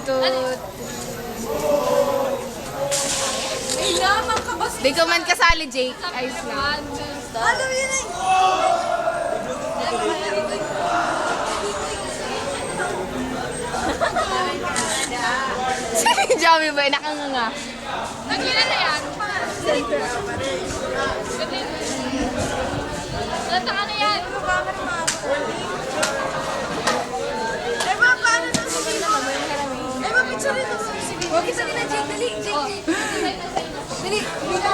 2, 3. Ay, lamang ka ba? Di ko man kasali, Jake. Ayos lang. Ano yun eh? Si Joey ba? Nakanganga. Naglila na yan. Nataka na yan. Eh, ma, paano nung sige mo? Eh, ma, picture rin nung sige mo. Picture rin na, Jake. Dali, Jake. Dali.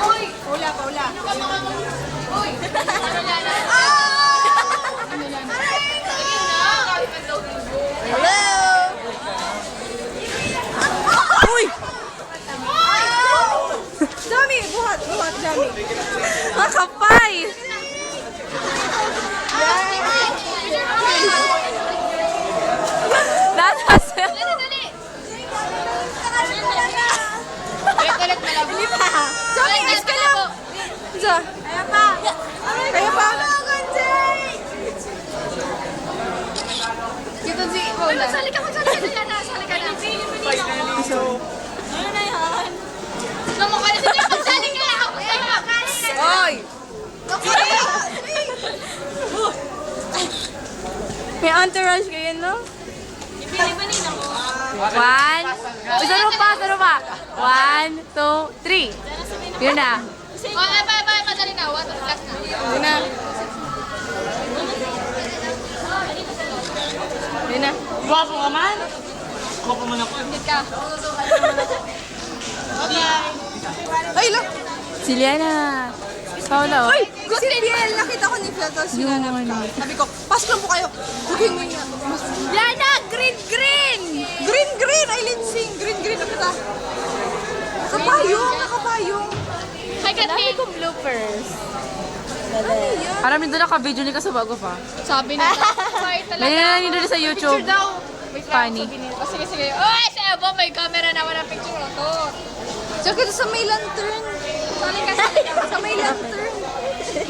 Uy. Paula, Paula. Uy. Ano yan? Hello! Uy! Dami, buhat, dami. Makapay! Latas! Dami, ayos ka lang. Diya. Kaya pa. Kaya pa. Dito si Paula. Sali ka na. Sali ka na. Ano na yan? Namukha na siya. Sali ka. Oy! May entourage kayo, no? Ibili-bili na mo. 1. Saro pa. 1, 2, 3. Yun na. Bye, madali na. What? Last na. Yun na. Yun na. Guwapo ka man? Guwapo man ako. Hit ka. Ay, look! Si Liana. Paula, oh. Ay! Si Biel, nakita ko ni Phil. Tapos sinanap ka. Sabi ko, pasok lang po kayo. Booking mo niya. Liana! Green! Green! Ay, Linsing. Green. Nakita. Nakapayong. Hi, Dami kong bloopers. Ano yan? Parang doon naka-video ni ka sa bago pa. Sabi na. Sorry talaga. Nangyayari nyo doon sa YouTube. Picture daw. Wait lang, Funny. sabi niya. Oh, sige. Oy, si Ebo, may camera na. Walang picture na to. Tsaka sa may lantern. Sali ka sa may lantern.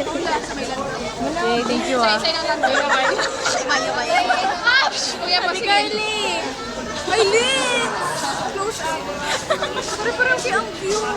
Wala, sa may lantern. Okay, thank you ah. Say ng lantern. Mayo. Kuya pa, sige. Aileen! Close up. Parang si ang cute.